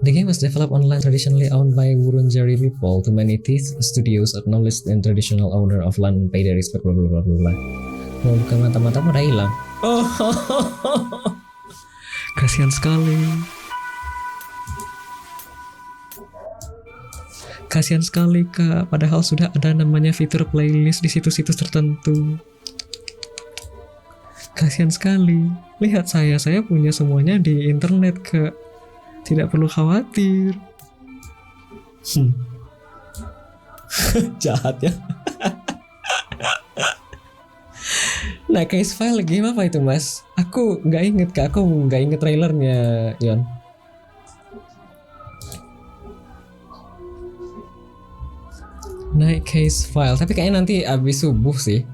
The game was developed online, traditionally owned by Wurundjeri people. To many studios acknowledged and traditional owner of land pay their respect, bla bla bla bla. Oh, bukan mata-mata udah hilang. Oh, kasihan sekali. Kasihan sekali Kak, padahal sudah ada namanya fitur playlist di situs-situs tertentu. Kasihan sekali. Lihat saya punya semuanya di internet Kak. Tidak perlu khawatir. Jahat ya. Nah, case file game apa itu Mas? Aku nggak inget Kak, aku nggak inget trailernya Yon. Naik case file, tapi kayaknya nanti abis subuh sih.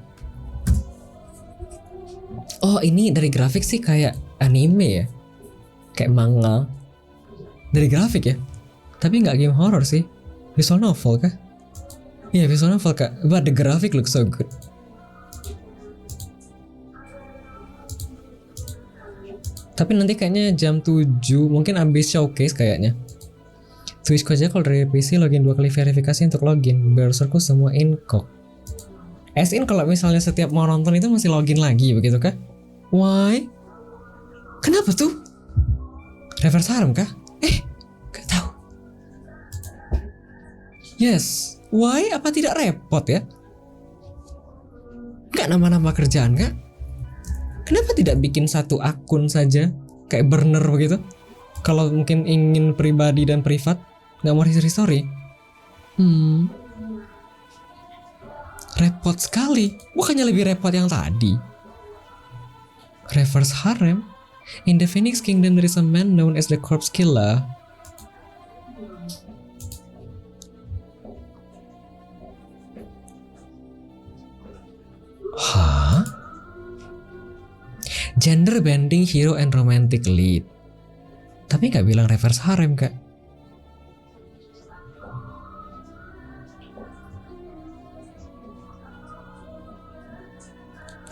Oh, ini dari grafik sih kayak anime ya, kayak manga. Dari grafik ya, tapi nggak game horror sih. Visual novel kah? Iya, visual novel Kak, but the graphic looks so good. Tapi nanti kayaknya jam 7 mungkin abis showcase kayaknya. Switchku aja kalau dari PC login 2 kali verifikasi untuk login. Browserku semua incog. As in kalau misalnya setiap mau nonton itu masih login lagi begitu kah? Why? Kenapa tuh? Reverse harem kah? Gak tahu. Yes. Why? Apa tidak repot ya? Gak nambah-nambah kerjaan kah? Kenapa tidak bikin satu akun saja? Kayak burner begitu? Kalau mungkin ingin pribadi dan privat, nggak mau history. Repot sekali. Bukannya lebih repot yang tadi. Reverse harem. In the Phoenix Kingdom there is a man known as the Corpse Killer. Hah? Gender bending hero and romantic lead. Tapi nggak bilang reverse harem Kak.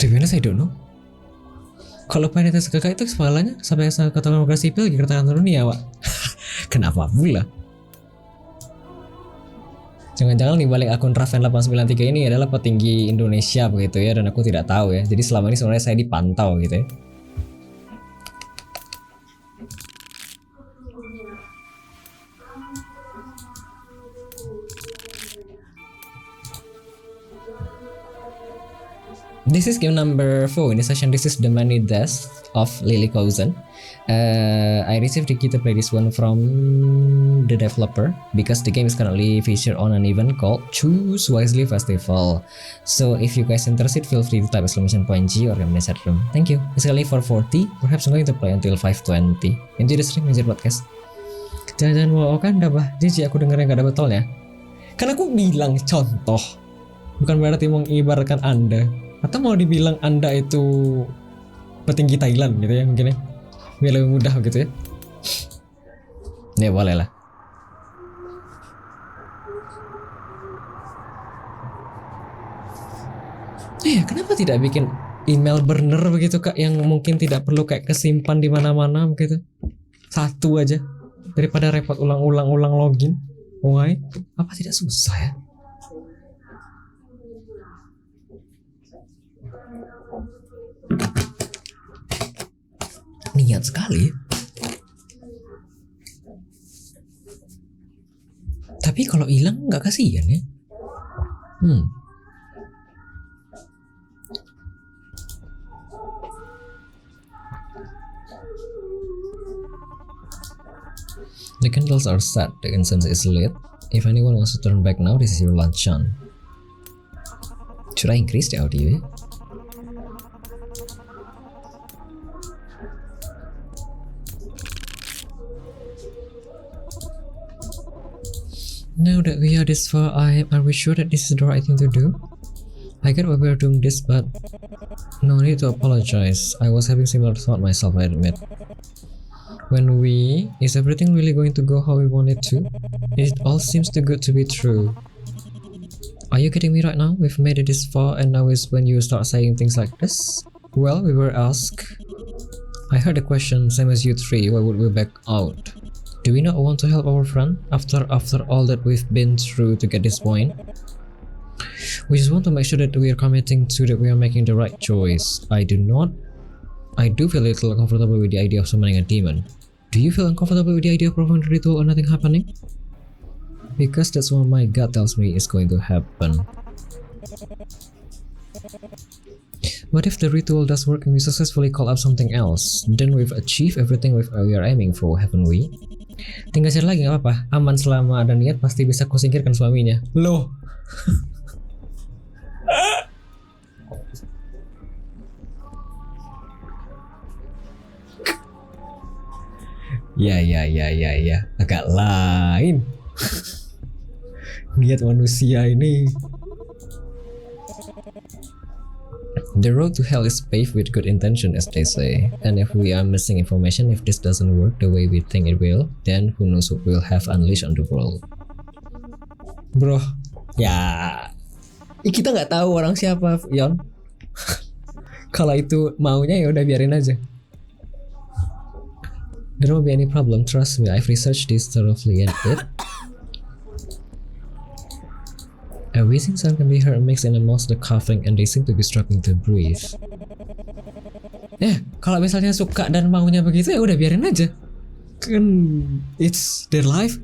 To be honest, I don't know. Kalau Panitas Kakak itu kepalanya sampai ke Lembaga Sipil dikatakan dunia, Wak. Kenapa pula? Jangan-jangan di balik akun Raven893 ini adalah petinggi Indonesia begitu ya, dan aku tidak tahu ya. Jadi selama ini sebenarnya saya dipantau gitu ya. This is game number 4 in the session. This is the Many Deaths of Lily Kosen. I received the key to play this one from the developer because the game is currently featured on an event called Choose Wisely Festival. So if you guys interested, feel free to type !G or in the chat room. Thank you. It's only 4:40. Perhaps I'm going to play until 5:20. Enjoy the stream, enjoy podcast. Jangan-jangan wow kan dah bah. Jiji aku dengernya gak ada betulnya. Kan aku bilang contoh, bukan berarti mengibaratkan Anda. Atau mau dibilang Anda itu petinggi Thailand gitu ya mungkin ya, biar lebih mudah gitu ya. Ya boleh lah. Kenapa tidak bikin email burner begitu Kak, yang mungkin tidak perlu kayak kesimpan di mana-mana begitu. Satu aja daripada repot ulang login. Why? Apa tidak susah ya? Niat sekali. Tapi kalau hilang nggak kasihan ya? The candles are set, the incense is lit. If anyone wants to turn back now, this is your luncheon. Should I increase the audio? Now that we are this far, are we sure that this is the right thing to do? I get why we are doing this, but no need to apologize. I was having similar thought myself, I admit. Is everything really going to go how we want it to? It all seems too good to be true. Are you kidding me right now? We've made it this far and now is when you start saying things like this? Well, we were asked. I heard the question, same as you three, why would we back out? Do we not want to help our friend after all that we've been through to get this point? We just want to make sure that we are committing to that we are making the right choice. I do feel a little uncomfortable with the idea of summoning a demon. Do you feel uncomfortable with the idea of performing the ritual or nothing happening? Because that's what my gut tells me is going to happen. What if the ritual does work and we successfully call up something else? Then we've achieved everything we are aiming for, haven't we? Tinggal share lagi gak apa-apa. Aman selama ada niat pasti bisa kusingkirkan suaminya. Loh. Ya. Agak lain. Niat manusia ini. The road to hell is paved with good intention, as they say. And if we are missing information, if this doesn't work the way we think it will, then who knows what we'll have unleashed on the world. Bro, ya kita nggak tahu orang siapa, Yon. Kalau itu maunya ya udah biarin aja. There won't be any problem, trust me. I've researched this thoroughly and a wheezing sound can be heard mixed in amongst the coughing and they seem to be struggling to breathe. Kalau misalnya suka dan maunya begitu ya udah biarin aja. Kan it's their life.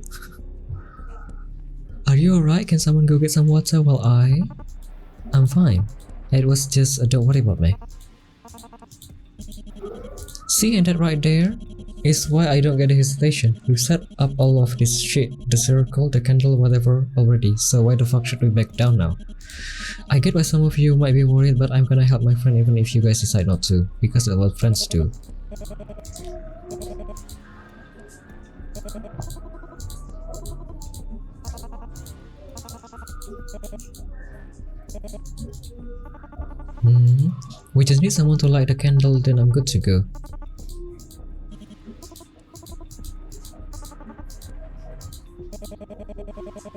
Are you alright? Can someone go get some water while I'm fine. It was just don't worry about me. See, and that right there is why I don't get the hesitation. We've set up all of this shit, the circle, the candle, whatever already, so why the fuck should we back down now? I get why some of you might be worried, but I'm gonna help my friend even if you guys decide not to, because that's what friends do. We just need someone to light the candle, then I'm good to go.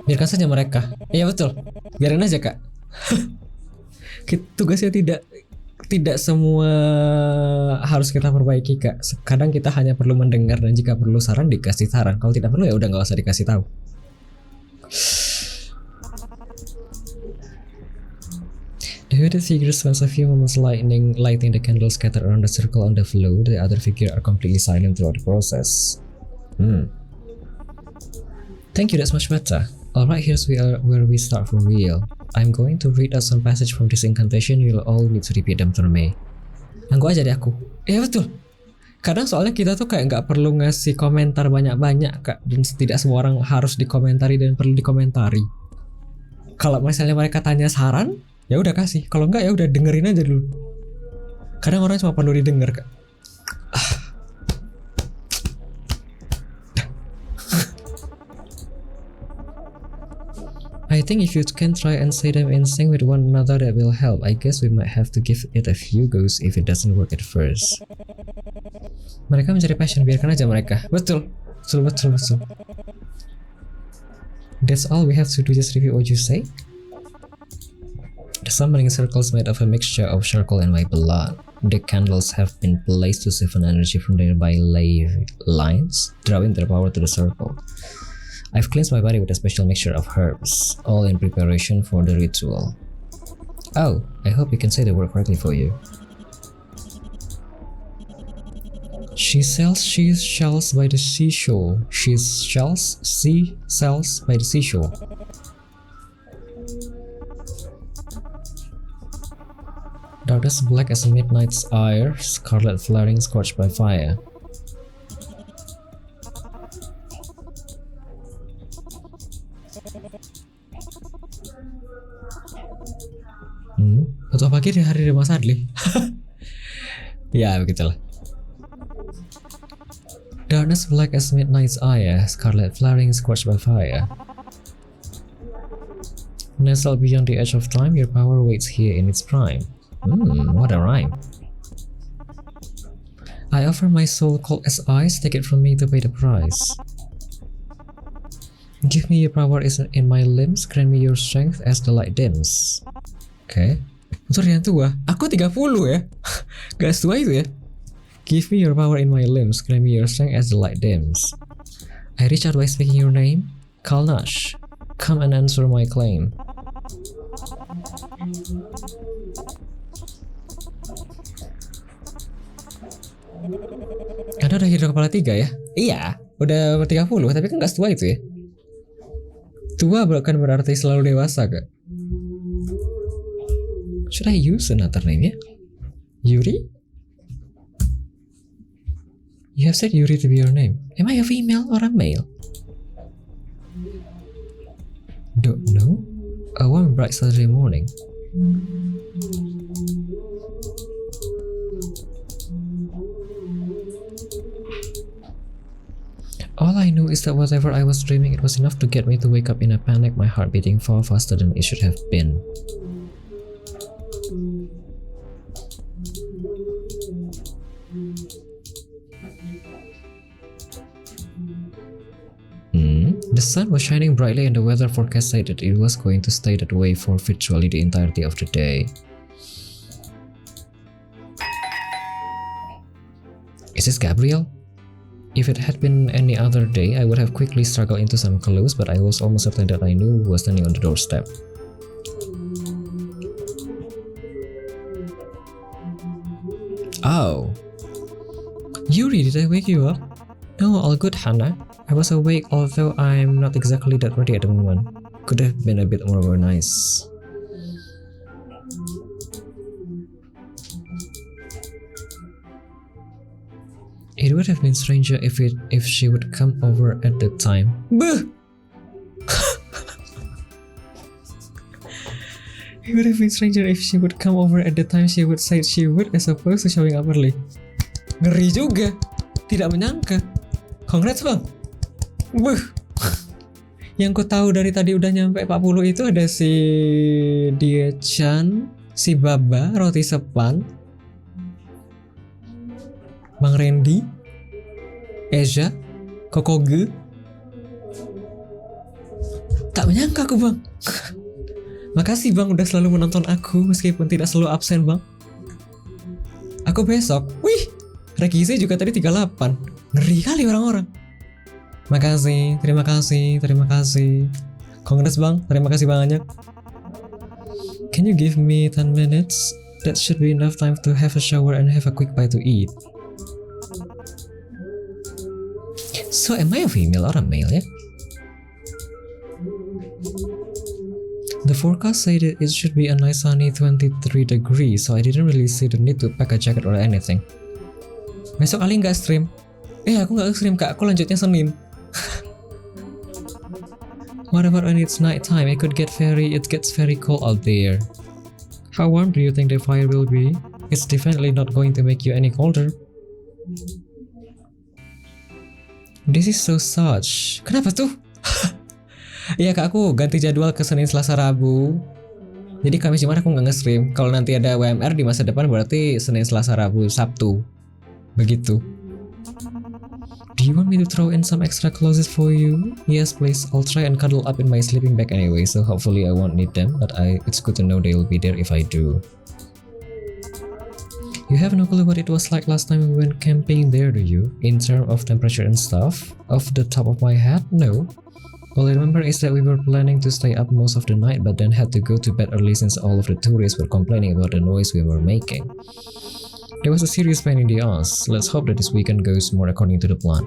Biarkan saja mereka. Iya betul. Biarin aja kak. Tugasnya tidak semua harus kita perbaiki kak. Kadang kita hanya perlu mendengar dan jika perlu saran dikasih saran. Kalau tidak perlu ya udah nggak usah dikasih tahu. The hooded figure spends a few moments lighting the candle scattered around the circle on the floor. The other figure are completely silent throughout the process. Thank you, that's much better. Alright, here's where we start for real. I'm going to read out some passage from this incantation. You'll all need to repeat them for me. Anggo aja deh aku. Iya betul. Kadang soalnya kita tuh kayak nggak perlu ngasih komentar banyak-banyak kak. Dan tidak semua orang harus dikomentari dan perlu dikomentari. Kalau misalnya mereka tanya saran, ya udah kasih. Kalau enggak ya udah dengerin aja dulu. Kadang orang cuma perlu didengar kak. I think if you can try and say them in sync with one another that will help. I guess we might have to give it a few goes if it doesn't work at first. Mereka mencari passion, biarkan aja mereka. Betul. That's all we have to do, just repeat what you say. The summoning circle is made of a mixture of charcoal and my blood. The candles have been placed to siphon energy from the nearby lines, drawing their power to the circle. I've cleansed my body with a special mixture of herbs, all in preparation for the ritual. Oh, I hope you can say the word correctly for you. She sells shells by the seashore. She sells cells by the seashore. Darkness black as midnight's ire, scarlet flaring scorched by fire. Atau pagi di hari Mas Adli. Ya begitulah. Darkness black as midnight's ire, scarlet flaring scorched by fire. Nestled beyond the edge of time, your power waits here in its prime. What a rhyme. I offer my soul cold as ice, take it from me to pay the price. Give me your power in my limbs, grant me your strength as the light dims. Oke. Motor yang tua, aku 30 ya. Gak tua itu ya. Give me your power in my limbs, grant me your strength as the light dims. I reach out by speaking your name, Kalnash. Come and answer my claim. Anda udah hero kepala 3 ya? Iya, udah 30, tapi kan gak setua itu ya. Tua bukan berarti selalu dewasa, Kak. Should I use another name ya? Yuri? You have said Yuri to be your name. Am I a female or a male? Don't know. A warm bright Saturday morning. All I know is that whatever I was dreaming, it was enough to get me to wake up in a panic, my heart beating far faster than it should have been. The sun was shining brightly and the weather forecast said that it was going to stay that way for virtually the entirety of the day. Is this Gabriel? If it had been any other day, I would have quickly struggled into some clothes, but I was almost certain that I knew who was standing on the doorstep. Oh. Yuri, did I wake you up? No, all good, Hannah. I was awake, although I'm not exactly that ready at the moment. Could have been a bit more organized. It would have been stranger if she would come over at the time. Buh! It would have been stranger if she would come over at the time she would say she would, as opposed to showing up early. Ngeri juga. Tidak menyangka. Congrats, Bang. Buh. Yang ku tahu dari tadi udah nyampe 40 itu ada si Dia-chan, si Baba, Roti Sepan, Bang Randy, Eja, Kokoge. Tak menyangka aku, Bang. Makasih, Bang, udah selalu menonton aku meskipun tidak selalu absen, Bang. Aku besok. Wih, Rekize juga tadi 38. Ngeri kali orang-orang. Makasih, terima kasih, terima kasih. Congrats, Bang, terima kasih banyak. Can you give me 10 minutes? That should be enough time to have a shower and have a quick bite to eat. So, am I a female or a male, ya? The forecast said it should be a nice sunny 23 degrees, so I didn't really see the need to pack a jacket or anything. Besok Ali nggak stream. Aku nggak stream, Kak, aku lanjutnya Senin. What about when it's night time? It gets very cold out there. How warm do you think the fire will be? It's definitely not going to make you any colder. This is so such. Kenapa tuh? Iya, Kak, aku ganti jadwal ke Senin, Selasa, Rabu. Jadi Kamis, Jumat aku nggak nge-stream. Kalau nanti ada WMR di masa depan berarti Senin, Selasa, Rabu, Sabtu. Begitu. Do you want me to throw in some extra clothes for you? Yes, please. I'll try and cuddle up in my sleeping bag anyway, so hopefully I won't need them, but it's good to know they'll be there if I do. You have no clue what it was like last time we went camping there, do you? In terms of temperature and stuff? Off the top of my head, no. All I remember is that we were planning to stay up most of the night, but then had to go to bed early since all of the tourists were complaining about the noise we were making. There was a serious pain in the ass. Let's hope that this weekend goes more according to the plan.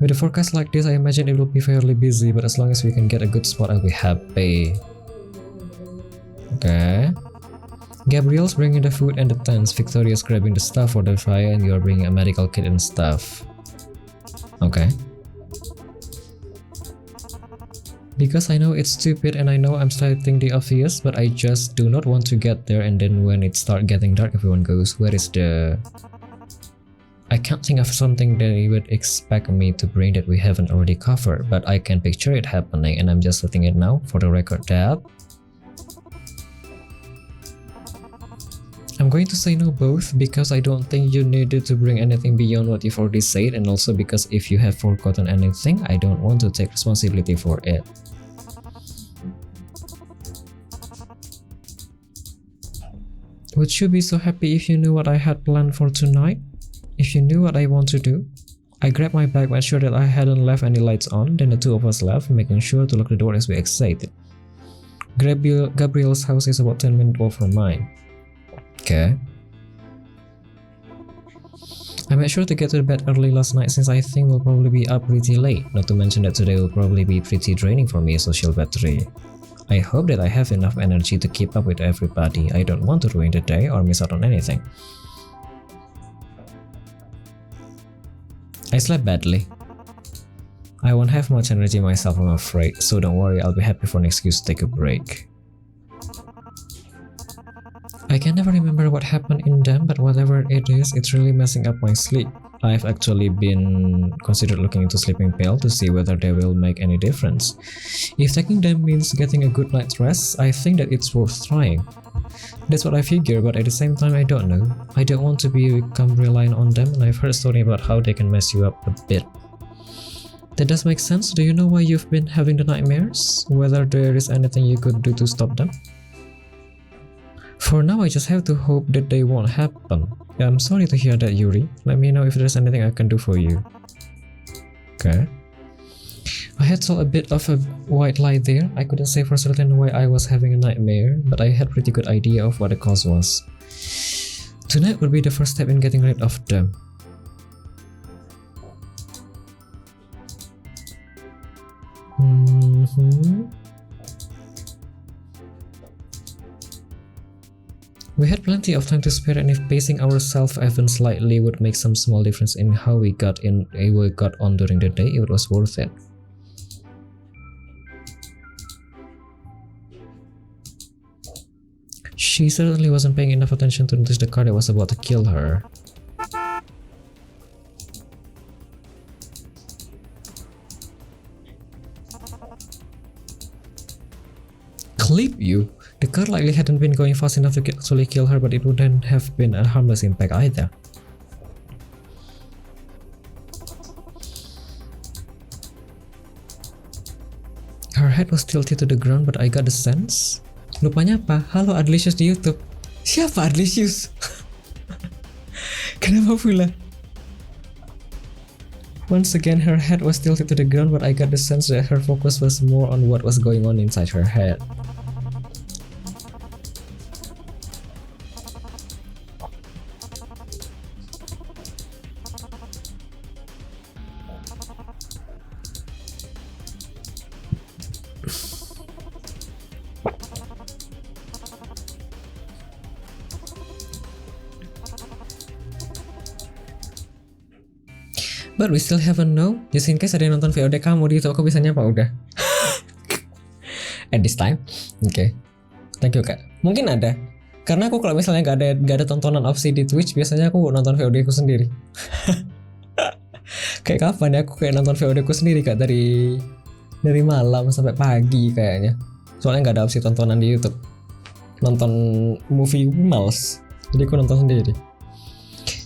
With a forecast like this, I imagine it will be fairly busy, but as long as we can get a good spot, I'll be happy. Okay. Gabriel's bringing the food and the tents, Victoria's grabbing the stuff for the fire, and you're bringing a medical kit and stuff. Okay. Because I know it's stupid and I know I'm stating the obvious, but I just do not want to get there and then when it starts getting dark everyone goes, where is the... I can't think of something that you would expect me to bring that we haven't already covered, but I can picture it happening and I'm just letting it now for the record that... I'm going to say no both because I don't think you needed to bring anything beyond what you've already said, and also because if you have forgotten anything, I don't want to take responsibility for it. Would you be so happy if you knew what I had planned for tonight? If you knew what I want to do? I grabbed my bag, made sure that I hadn't left any lights on, then the two of us left, making sure to lock the door as we exited. Gabriel's house is about 10 minutes walk from mine. Okay. I made sure to get to bed early last night since I think we'll probably be up pretty late, not to mention that today will probably be pretty draining for me social battery. I hope that I have enough energy to keep up with everybody. I don't want to ruin the day or miss out on anything. I slept badly. I won't have much energy myself, I'm afraid, so don't worry, I'll be happy for an excuse to take a break. I can never remember what happened in them, but whatever it is, it's really messing up my sleep. I've actually been considered looking into sleeping pill to see whether they will make any difference. If taking them means getting a good night's rest, I think that it's worth trying. That's what I figure, but at the same time I don't know. I don't want to become reliant on them, and I've heard a story about how they can mess you up a bit. That does make sense. Do you know why you've been having the nightmares? Whether there is anything you could do to stop them? For now, I just have to hope that they won't happen. Yeah, I'm sorry to hear that, Yuri. Let me know if there's anything I can do for you. Okay. I had told a bit of a white lie there. I couldn't say for certain why I was having a nightmare, but I had a pretty good idea of what the cause was. Tonight would be the first step in getting rid of them. We had plenty of time to spare, and if pacing ourselves even slightly would make some small difference in how we got on during the day, it was worth it. She certainly wasn't paying enough attention to notice the car that was about to kill her. Clip you? The car likely hadn't been going fast enough to actually kill her, but it wouldn't have been a harmless impact either. Her head was tilted to the ground, but I got the sense. Lupanya apa? Halo Adlicious di YouTube. Siapa Adlicious? Kenapa pula? Once again, her head was tilted to the ground, but I got the sense that her focus was more on what was going on inside her head. But we still haven't know. Just in case ada yang nonton VOD kamu di YouTube, aku bisa nyapa udah. At this time, oke. Thank you kak. Mungkin ada. Karena aku kalau misalnya gak ada tontonan opsi di Twitch, biasanya aku nonton VOD ku sendiri. Kayak kapan ya aku kayak nonton VOD ku sendiri kak, dari malam sampai pagi kayaknya. Soalnya gak ada opsi tontonan di YouTube. Nonton movie males. Jadi aku nonton sendiri.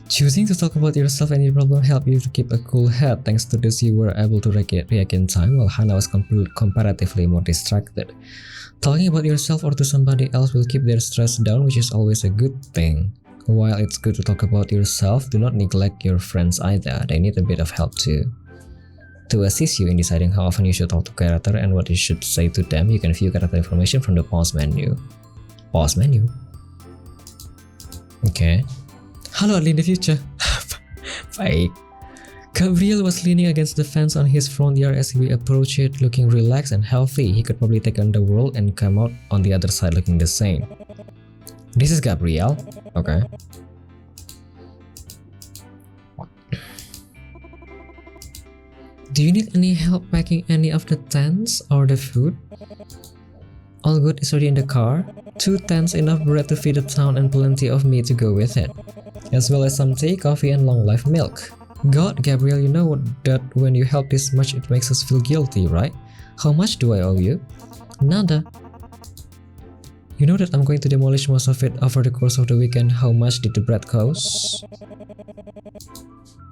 Choosing to talk about yourself and your problem helped you to keep a cool head. Thanks to this, you were able to react in time, while Hannah was comparatively more distracted. Talking about yourself or to somebody else will keep their stress down, which is always a good thing. While it's good to talk about yourself, do not neglect your friends either. They need a bit of help too. To assist you in deciding how often you should talk to character and what you should say to them, you can view character information from the pause menu. Pause menu? Okay. Halo early in the future. Baik. Gabriel was leaning against the fence on his front yard as we approached it, looking relaxed and healthy. He could probably take on the world and come out on the other side looking the same. This is Gabriel. Okay. Do you need any help packing any of the tents or the food? All good is already in the car. 2 tents, enough bread to feed the town, and plenty of meat to go with it, as well as some tea, coffee, and long life milk. God, Gabriel, you know that when you help this much it makes us feel guilty, right? How much do I owe you? Nada. You know that I'm going to demolish most of it over the course of the weekend. How much did the bread cost?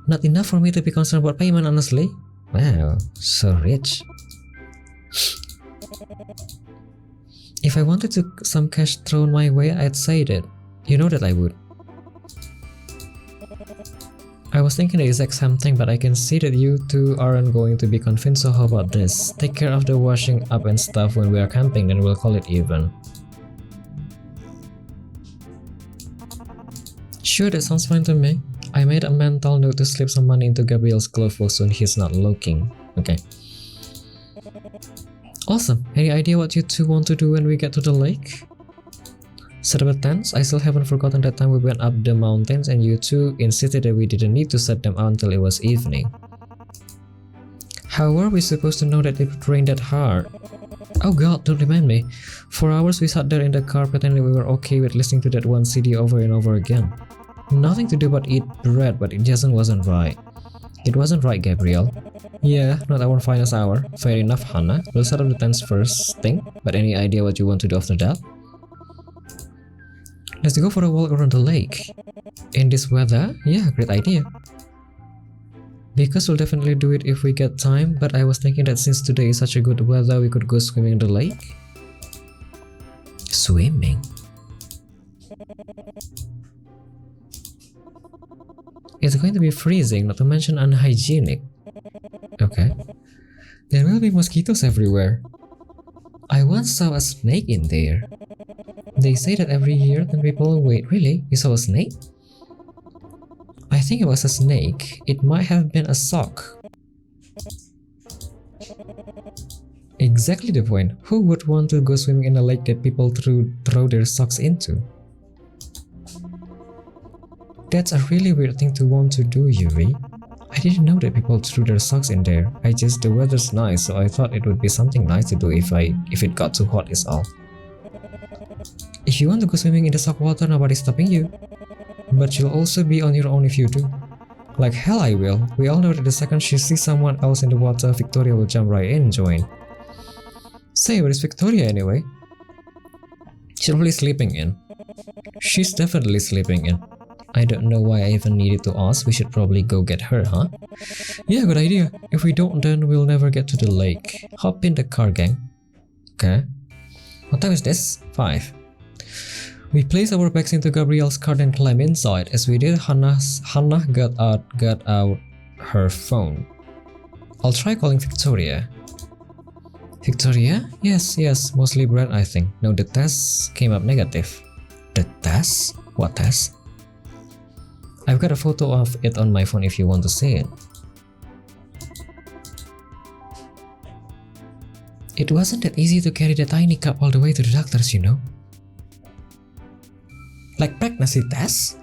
Not enough for me to be concerned about payment, honestly. Wow, so rich. If I wanted some cash thrown my way, I'd say that. You know that I would. I was thinking the exact same thing, but I can see that you two aren't going to be convinced, so how about this? Take care of the washing up and stuff when we are camping, then we'll call it even. Sure, that sounds fine to me. I made a mental note to slip some money into Gabriel's glove box when he's not looking. Okay. Awesome. Any idea what you two want to do when we get to the lake? Set up the tents. I still haven't forgotten that time we went up the mountains and you two insisted that we didn't need to set them out until it was evening. How were we supposed to know that it would rain that hard? Oh god, don't remind me. For hours we sat there in the car pretending we were okay with listening to that one CD over and over again. Nothing to do but eat bread, but it just wasn't right. It wasn't right, Gabriel. Yeah, not our finest hour. Fair enough, Hannah. We'll set up the tents first thing, but any idea what you want to do after that? Let's go for a walk around the lake. In this weather? Yeah, great idea. Because we'll definitely do it if we get time, but I was thinking that since today is such a good weather, we could go swimming in the lake. Swimming? It's going to be freezing, not to mention unhygienic. Okay. There will be mosquitoes everywhere. I once saw a snake in there. They say that every year 10 people wait. Really? You saw a snake? I think it was a snake. It might have been a sock. Exactly the point. Who would want to go swimming in a lake that people throw their socks into? That's a really weird thing to want to do, Yuri. I didn't know that people threw their socks in there. The weather's nice, so I thought it would be something nice to do if it got too hot is all. If you want to go swimming in the sock water, nobody's stopping you. But you'll also be on your own if you do. Like hell I will. We all know that the second she sees someone else in the water, Victoria will jump right in and join. Say, where is Victoria anyway? She's probably sleeping in. She's definitely sleeping in. I don't know why I even needed to ask. We should probably go get her, huh? Yeah, good idea. If we don't, then we'll never get to the lake. Hop in the car, gang. Okay. What time is this? 5. We place our bags into Gabriel's car and climb inside. As we did, Hannah got out her phone. I'll try calling Victoria. Victoria? Yes, mostly Brad, I think. No, the test came up negative. The test? What test? I've got a photo of it on my phone if you want to see it. It wasn't that easy to carry the tiny cup all the way to the doctors, you know. Like pregnancy tests?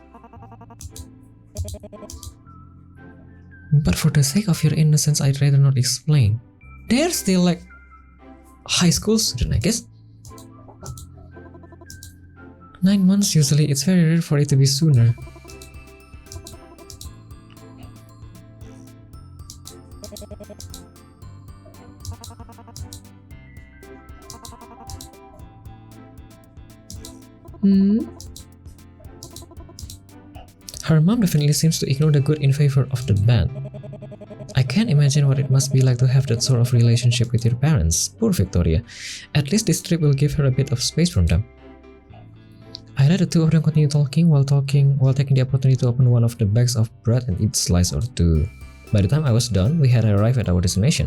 But for the sake of your innocence, I'd rather not explain. They're still like high school student, I guess. 9 months usually. It's very rare for it to be sooner. Her mom definitely seems to ignore the good in favor of the bad. I can't imagine what it must be like to have that sort of relationship with your parents. Poor Victoria. At least this trip will give her a bit of space from them. I let the two of them continue talking while taking the opportunity to open one of the bags of bread and eat a slice or two. By the time I was done, we had arrived at our destination.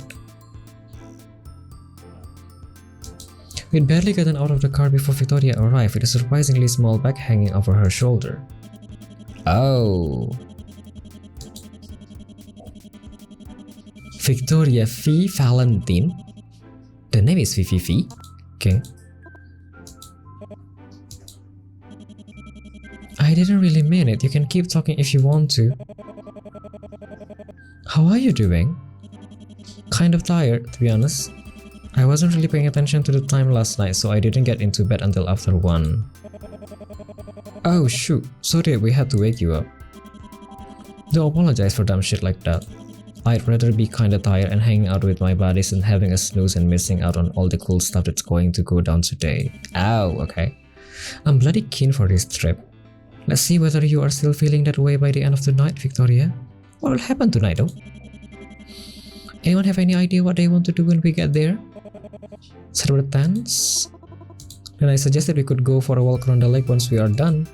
We'd barely gotten out of the car before Victoria arrived with a surprisingly small bag hanging over her shoulder. Oh. Victoria V. Valentine? The name is VVV? Okay. I didn't really mean it. You can keep talking if you want to. How are you doing? Kind of tired, to be honest. I wasn't really paying attention to the time last night, so I didn't get into bed until after 1. Oh shoot, sorry we had to wake you up. Don't apologize for dumb shit like that. I'd rather be kinda tired and hanging out with my buddies than having a snooze and missing out on all the cool stuff that's going to go down today. Ow, okay. I'm bloody keen for this trip. Let's see whether you are still feeling that way by the end of the night, Victoria. What will happen tonight though? Anyone have any idea what they want to do when we get there? Set up the tents? Then I suggested we could go for a walk around the lake once we are done.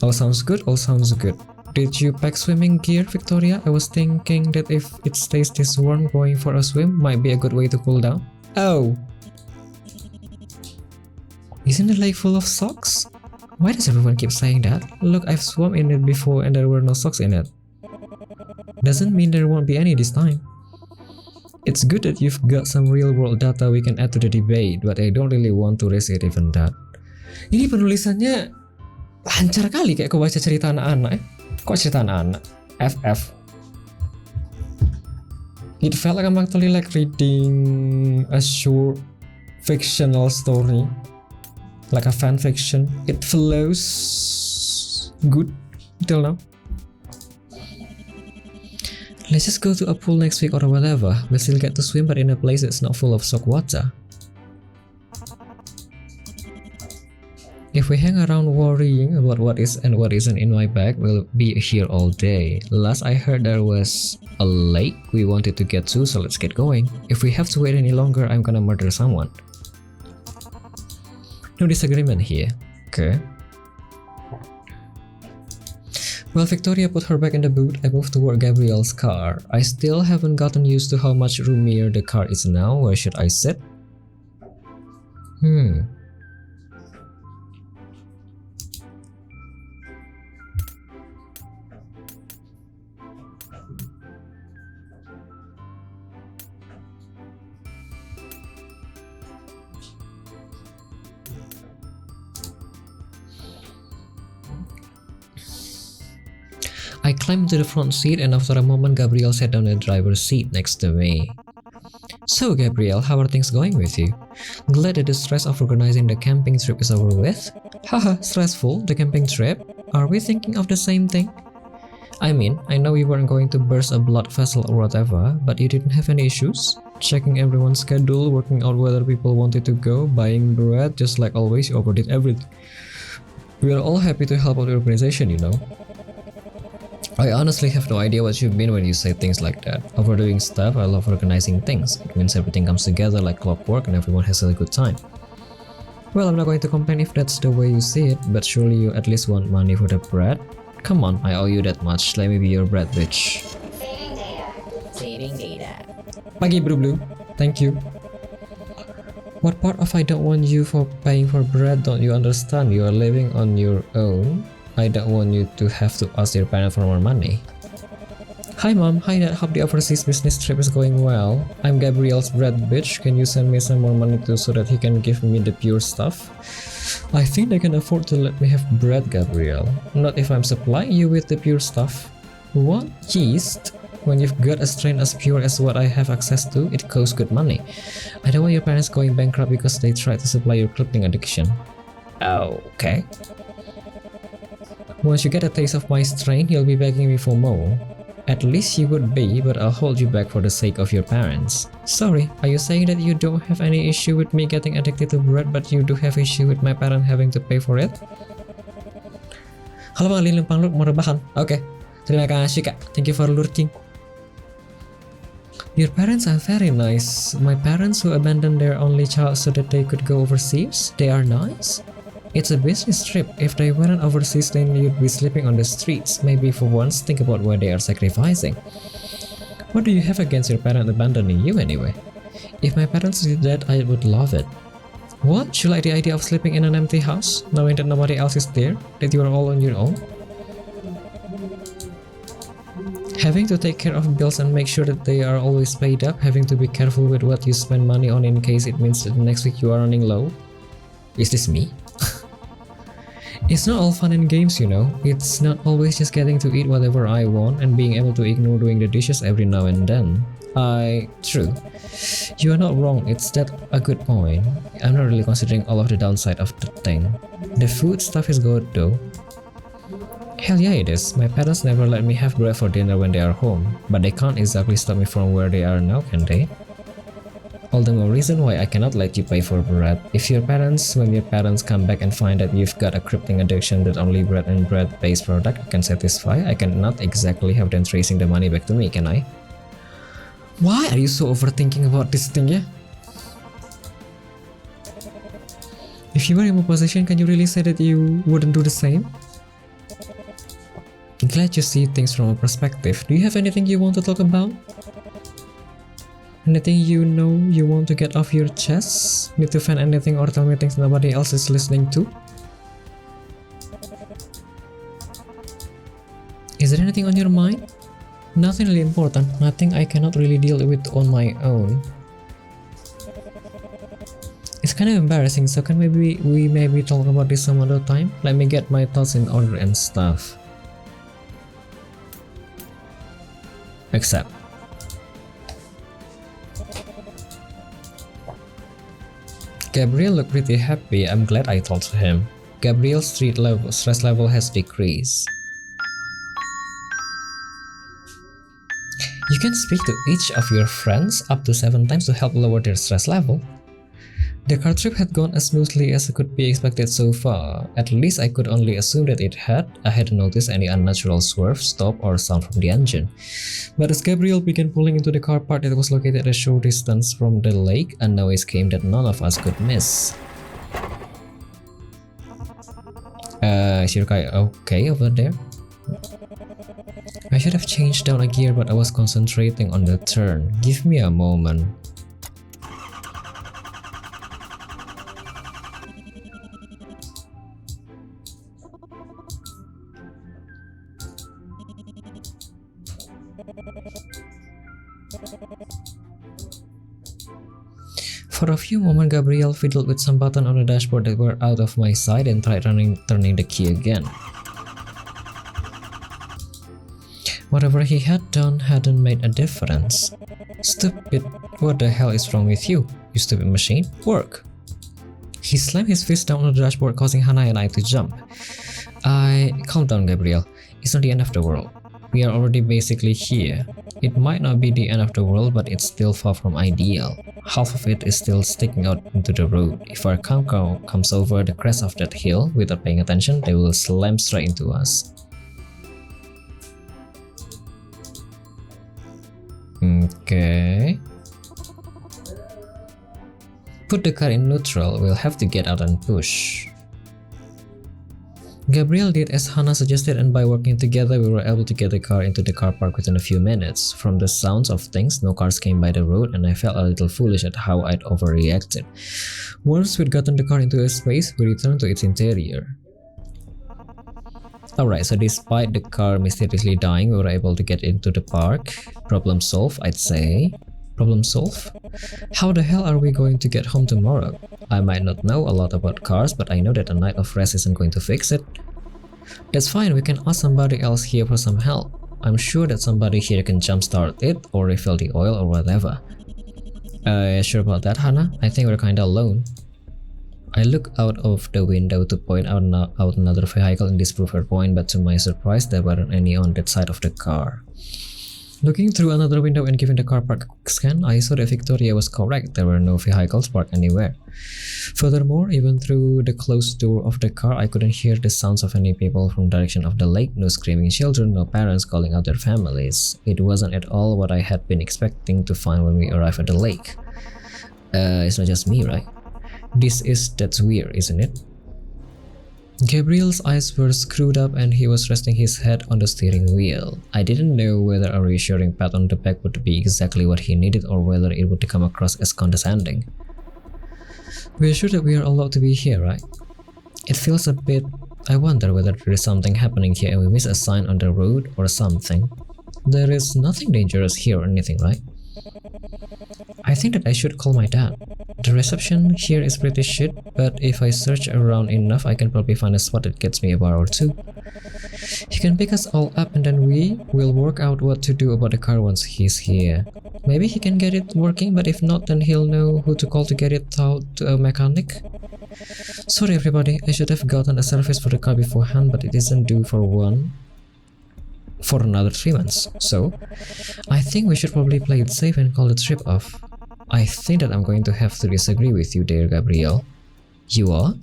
All sounds good, all sounds good. Did you pack swimming gear, Victoria? I was thinking that if it stays this warm, going for a swim might be a good way to cool down. Oh! Isn't the lake full of socks? Why does everyone keep saying that? Look, I've swum in it before and there were no socks in it. Doesn't mean there won't be any this time. It's good that you've got some real-world data we can add to the debate, but I don't really want to risk it even that. Ini penulisannya lancar kali kayak aku baca cerita anak-anak. Kok cerita anak-anak? FF. It felt like I'm actually like reading a short fictional story, like a fan fiction. It flows good till now. Let's just go to a pool next week or whatever. We'll still get to swim, but in a place that's not full of soak water. If we hang around worrying about what is and what isn't in my bag, we'll be here all day. Last I heard there was a lake we wanted to get to, so let's get going. If we have to wait any longer, I'm gonna murder someone. No disagreement here. Okay. While Victoria put her bag in the boot, I moved toward Gabrielle's car. I still haven't gotten used to how much roomier the car is now. Where should I sit? I climbed to the front seat and after a moment Gabrielle sat down in the driver's seat next to me. So Gabrielle, how are things going with you? Glad that the stress of organizing the camping trip is over with? Haha, stressful, the camping trip? Are we thinking of the same thing? I mean, I know you weren't going to burst a blood vessel or whatever, but you didn't have any issues? Checking everyone's schedule, working out whether people wanted to go, buying bread, just like always you overdid everything. We are all happy to help out the organization, you know. I honestly have no idea what you mean when you say things like that. Overdoing stuff, I love organizing things. It means everything comes together like clockwork and everyone has a good time. Well, I'm not going to complain if that's the way you see it, but surely you at least want money for the bread? Come on, I owe you that much. Let me be your bread bitch. Saving data. Saving data. Pagi Blue Blue. Thank you. What part of I don't want you for paying for bread don't you understand? You are living on your own. I don't want you to have to ask your parents for more money. Hi mom, hi dad, hope the overseas business trip is going well. I'm Gabrielle's bread bitch, can you send me some more money too so that he can give me the pure stuff? I think they can afford to let me have bread, Gabrielle. Not if I'm supplying you with the pure stuff. What? Yeast? When you've got a strain as pure as what I have access to, it costs good money. I don't want your parents going bankrupt because they tried to supply your crippling addiction. Okay. Once you get a taste of my strain, you'll be begging me for more. At least you would be, but I'll hold you back for the sake of your parents. Sorry, are you saying that you don't have any issue with me getting addicted to bread, but you do have issue with my parents having to pay for it? Halo Bang Lin Lempang Lur, mau rebahan? Oke, terima kasih kak, thank you for lurking. Your parents are very nice. My parents who abandoned their only child so that they could go overseas, they are nice? It's a business trip. If they weren't overseas, then you'd be sleeping on the streets. Maybe for once, think about what they are sacrificing. What do you have against your parents abandoning you anyway? If my parents did that, I would love it. What? You like the idea of sleeping in an empty house, knowing that nobody else is there, that you are all on your own? Having to take care of bills and make sure that they are always paid up, having to be careful with what you spend money on in case it means that next week you are running low? Is this me? It's not all fun and games, you know. It's not always just getting to eat whatever I want and being able to ignore doing the dishes every now and then. True. You are not wrong, it's that a good point. I'm not really considering all of the downside of the thing. The food stuff is good though. Hell yeah it is. My parents never let me have bread for dinner when they are home, but they can't exactly stop me from where they are now, can they? All the more reason why I cannot let you pay for bread. When your parents come back and find that you've got a crippling addiction that only bread and bread-based product can satisfy, I cannot exactly have them tracing the money back to me, can I? Why are you so overthinking about this thing, yeah? If you were in my position, can you really say that you wouldn't do the same? Glad you see things from a perspective. Do you have anything you want to talk about? Anything you know you want to get off your chest? Need to find anything or tell me things nobody else is listening to? Is there anything on your mind? Nothing really important, nothing I cannot really deal with on my own. It's kind of embarrassing, so can we maybe talk about this some other time? Let me get my thoughts in order and stuff. Accept. Gabriel looked pretty happy. I'm glad I told him. Gabriel's stress level has decreased. You can speak to each of your friends up to 7 times to help lower their stress level. The car trip had gone as smoothly as could be expected so far. At least I could only assume that it had. I hadn't noticed any unnatural swerve, stop, or sound from the engine. But as Gabriel began pulling into the car park that was located a short distance from the lake, a noise came that none of us could miss. Is your guy okay over there? I should have changed down a gear, but I was concentrating on the turn. Give me a moment. For a few moments, Gabriel fiddled with some buttons on the dashboard that were out of my sight and tried turning the key again. Whatever he had done hadn't made a difference. Stupid, what the hell is wrong with you? You stupid machine, work! He slammed his fist down on the dashboard, causing Hannah and I to jump. Calm down, Gabriel. It's not the end of the world. We are already basically here. It might not be the end of the world, but it's still far from ideal. Half of it is still sticking out into the road. If our car comes over the crest of that hill without paying attention, they will slam straight into us. Okay. Put the car in neutral, we'll have to get out and push. Gabriel did as Hannah suggested, and by working together we were able to get the car into the car park within a few minutes. From the sounds of things, no cars came by the road and I felt a little foolish at how I'd overreacted. Once we'd gotten the car into a space, we returned to its interior. Alright, so despite the car mysteriously dying, we were able to get into the park. Problem solved, I'd say. Problem solved? How the hell are we going to get home tomorrow? I might not know a lot about cars, but I know that a night of rest isn't going to fix it. That's fine, we can ask somebody else here for some help. I'm sure that somebody here can jumpstart it or refill the oil or whatever. Sure about that, Hannah? I think we're kinda alone. I looked out of the window to point out another vehicle and disprove her point, but to my surprise there weren't any on that side of the car. Looking through another window and giving the car park a quick scan, I saw that Victoria was correct. There were no vehicles parked anywhere. Furthermore, even through the closed door of the car, I couldn't hear the sounds of any people from the direction of the lake. No screaming children, no parents calling out their families. It wasn't at all what I had been expecting to find when we arrived at the lake. It's not just me, right? That's weird, isn't it? Gabriel's eyes were screwed up and he was resting his head on the steering wheel. I didn't know whether a reassuring pat on the back would be exactly what he needed or whether it would come across as condescending. We're sure that we are allowed to be here, right? It feels a bit... I wonder whether there is something happening here and we miss a sign on the road or something. There is nothing dangerous here or anything, right? I think that I should call my dad. The reception here is pretty shit, but if I search around enough, I can probably find a spot that gets me a bar or two. He can pick us all up and then we will work out what to do about the car once he's here. Maybe he can get it working, but if not, then he'll know who to call to get it out to a mechanic. Sorry everybody, I should have gotten a service for the car beforehand, but it isn't due for another 3 months. So, I think we should probably play it safe and call the trip off. I think that I'm going to have to disagree with you there, Gabriel. You are?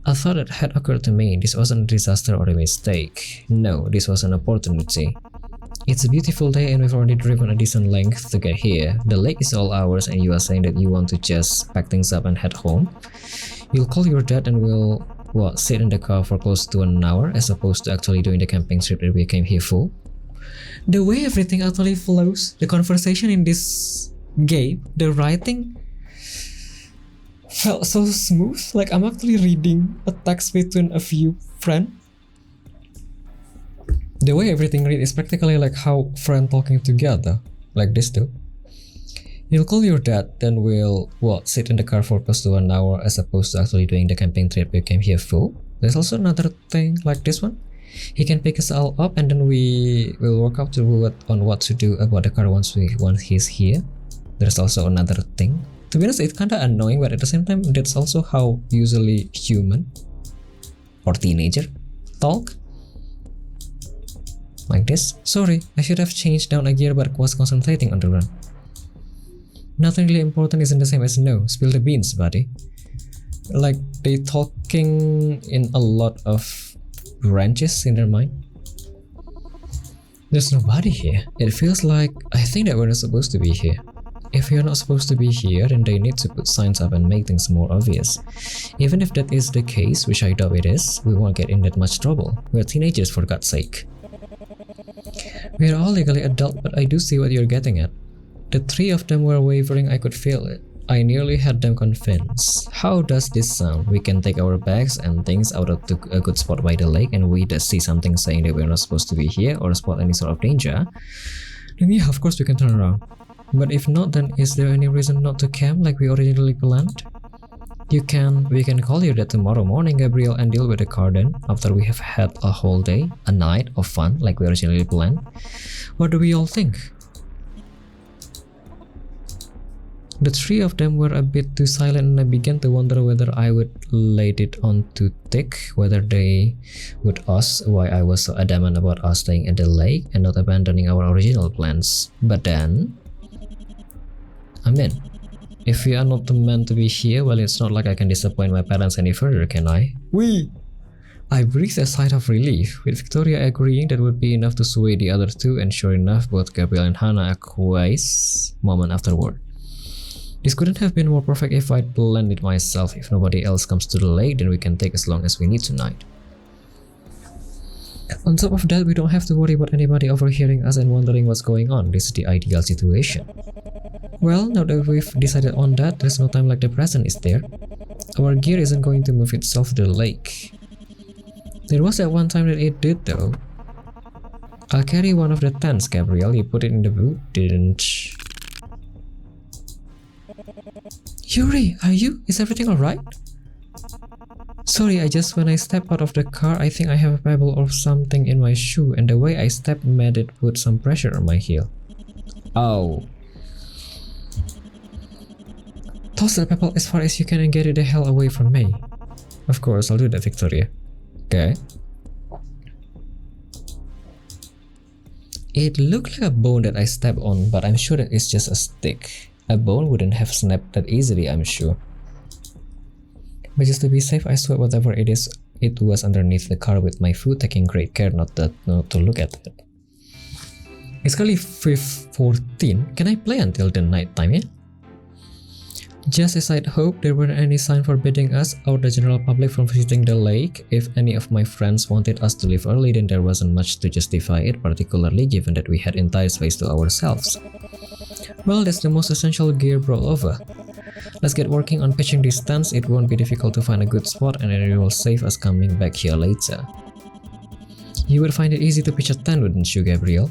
A thought that had occurred to me. This wasn't a disaster or a mistake. No, this was an opportunity. It's a beautiful day and we've already driven a decent length to get here. The lake is all ours and you are saying that you want to just pack things up and head home? You'll call your dad and we'll sit in the car for close to an hour as opposed to actually doing the camping trip that we came here for. The way everything actually flows, the conversation in this game, the writing felt so smooth, like I'm actually reading a text between a few friends. The way everything read is practically like how friends talking together, like this too. You'll call your dad, then we'll sit in the car for close to an hour as opposed to actually doing the camping trip we came here for. There's also another thing like this one. He can pick us all up and then we will work out on what to do about the car once he's here. There's also another thing. To be honest, it's kinda annoying, but at the same time, that's also how usually human or teenager talk. Like this. Sorry, I should have changed down a gear but was concentrating on the run. Nothing really important isn't the same as no. Spill the beans, buddy. Like they talking in a lot of branches in their mind. There's nobody here. It feels like I think that we're not supposed to be here. If we are not supposed to be here, then they need to put signs up and make things more obvious. Even if that is the case, which I doubt it is, we won't get in that much trouble. We're teenagers, for God's sake. We are all legally adult, but I do see what you're getting at. The three of them were wavering, I could feel it. I nearly had them convinced. How does this sound? We can take our bags and things out of a good spot by the lake and we just see something saying that we're not supposed to be here or spot any sort of danger. Then yeah, of course we can turn around. But if not, then is there any reason not to camp like we originally planned? We can call you that tomorrow morning, Gabriel, and deal with the car then, after we have had a whole day, a night of fun like we originally planned. What do we all think? The three of them were a bit too silent and I began to wonder whether I would laid it on too thick, whether they would ask why I was so adamant about us staying at the lake and not abandoning our original plans. But then, I'm in. If we are not meant to be here, well, it's not like I can disappoint my parents any further, can I? I breathed a sigh of relief, with Victoria agreeing that would be enough to sway the other two, and sure enough, both Gabriel and Hannah acquiesced moment afterward. This couldn't have been more perfect if I'd planned it myself. If nobody else comes to the lake, then we can take as long as we need tonight. On top of that, we don't have to worry about anybody overhearing us and wondering what's going on. This is the ideal situation. Well, now that we've decided on that, there's no time like the present, is there? Our gear isn't going to move itself to the lake. There was that one time that it did though. I'll carry one of the tents, Gabriel. You put it in the boot, didn't you? Yuri, are you? Is everything alright? Sorry, when I stepped out of the car, I think I have a pebble or something in my shoe, and the way I stepped made it put some pressure on my heel. Oh. Toss the pebble as far as you can and get it the hell away from me. Of course, I'll do that, Victoria. Okay. It looked like a bone that I stepped on, but I'm sure that it's just a stick. A bone wouldn't have snapped that easily, I'm sure. But just to be safe, I swept whatever it was underneath the car with my foot, taking great care not to look at it. It's currently 5:14. Can I play until the night time, yeah? Just as I'd hoped, there weren't any sign forbidding us or the general public from visiting the lake. If any of my friends wanted us to leave early, then there wasn't much to justify it, particularly given that we had entire space to ourselves. Well, that's the most essential gear brought over. Let's get working on pitching these tents. It won't be difficult to find a good spot and it will save us coming back here later. You would find it easy to pitch a tent, wouldn't you, Gabriel?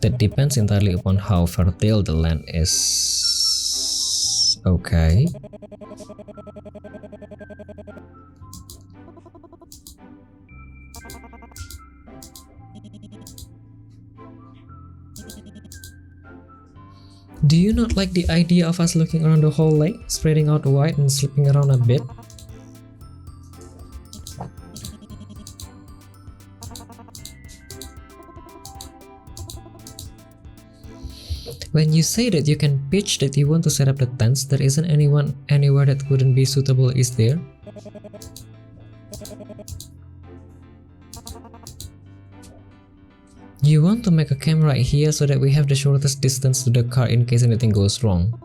That depends entirely upon how fertile the land is. Okay. Do you not like the idea of us looking around the whole lake, spreading out wide and slipping around a bit? When you say that you can pitch that you want to set up the tents, there isn't anyone anywhere that wouldn't be suitable, is there? You want to make a camp right here so that we have the shortest distance to the car in case anything goes wrong.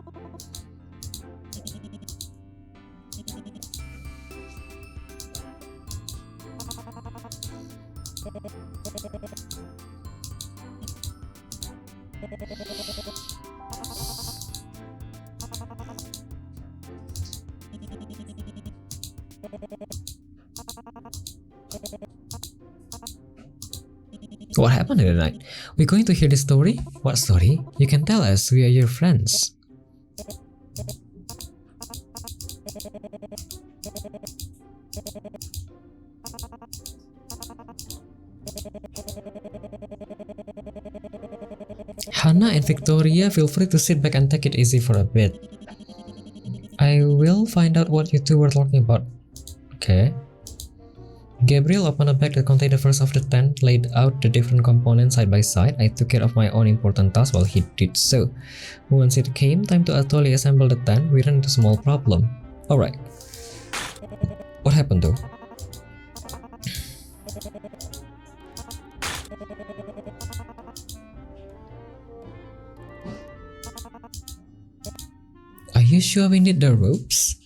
What happened in the night? We're going to hear the story? What story? You can tell us, we are your friends. Hannah and Victoria, feel free to sit back and take it easy for a bit. I will find out what you two were talking about. Okay. Gabriel opened a bag that contained the first of the tent, laid out the different components side by side. I took care of my own important tasks while he did so. Once it came time to actually assemble the tent, we ran into a small problem. Alright. What happened though? Are you sure we need the ropes?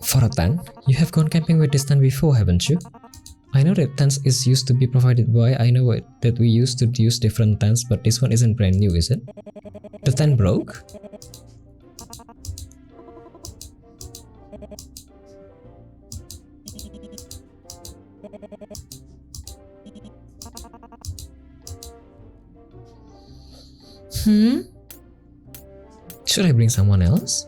For a tent? You have gone camping with this tent before, haven't you? I know that tents is used to be provided by, that we used to use different tents, but this one isn't brand new, is it? The tent broke? Should I bring someone else?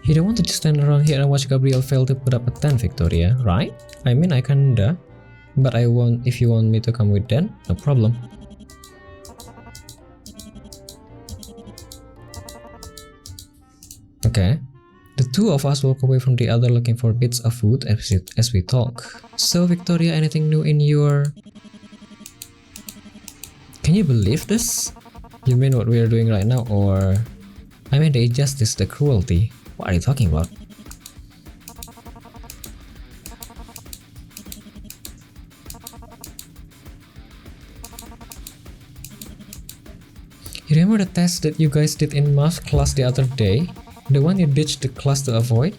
You don't want to just stand around here and watch Gabriel fail to put up a tent, Victoria, right? I mean, I kinda. But if you want me to come with then, no problem. Okay. The two of us walk away from the other looking for bits of wood as we talk. So, Victoria, anything new in your... Can you believe this? You mean what we are doing right now, or... I mean the injustice, the cruelty. What are you talking about? You remember the test that you guys did in math class the other day? The one you ditched the class to avoid?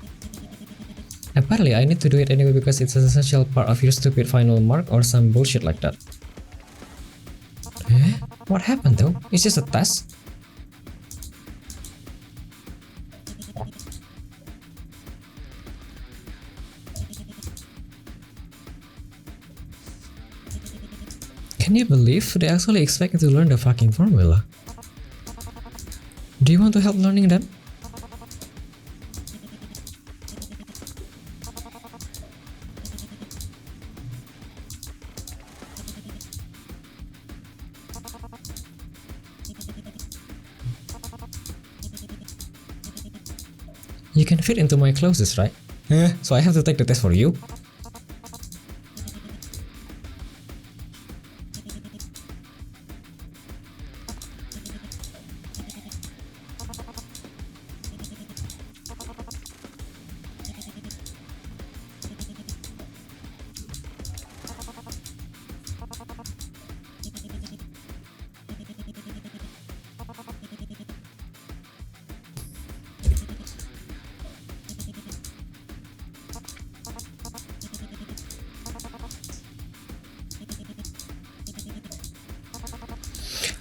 Apparently I need to do it anyway because it's an essential part of your stupid final mark or some bullshit like that. Eh? What happened though? It's just a test. Can you believe they actually expect me to learn the fucking formula? Do you want to help learning them? You can fit into my clothes, right? So I have to take the test for you?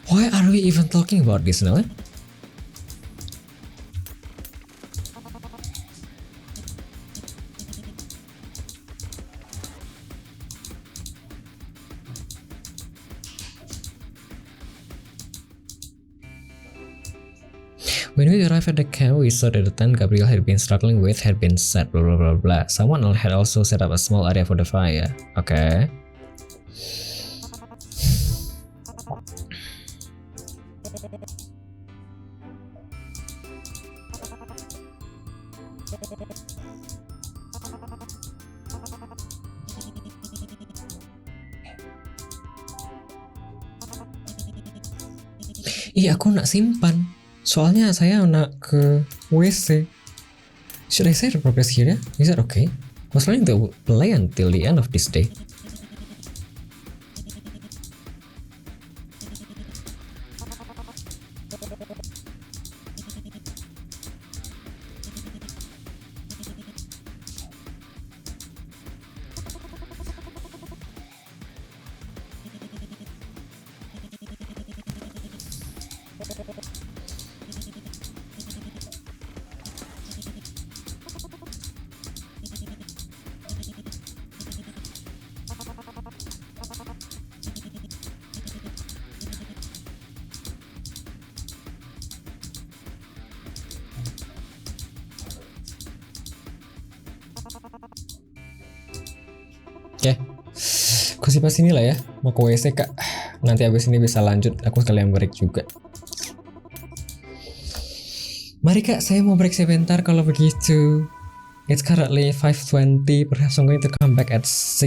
Why are we even talking about this now? When we arrived at the camp, we saw that the tent Gabriel had been struggling with had been set, blah blah blah blah. Someone else had also set up a small area for the fire. Okay. Iya, aku nak simpan. Soalnya saya nak ke WC. Should I save the progress here? Is that okay? I was planning to play until the end of this day. Masih pas inilah ya, mau ke WC kak. Nanti abis ini bisa lanjut, aku sekalian break juga. Mari kak, saya mau break sebentar kalau begitu. It's currently 5:20, perhaps I'm going to come back at 6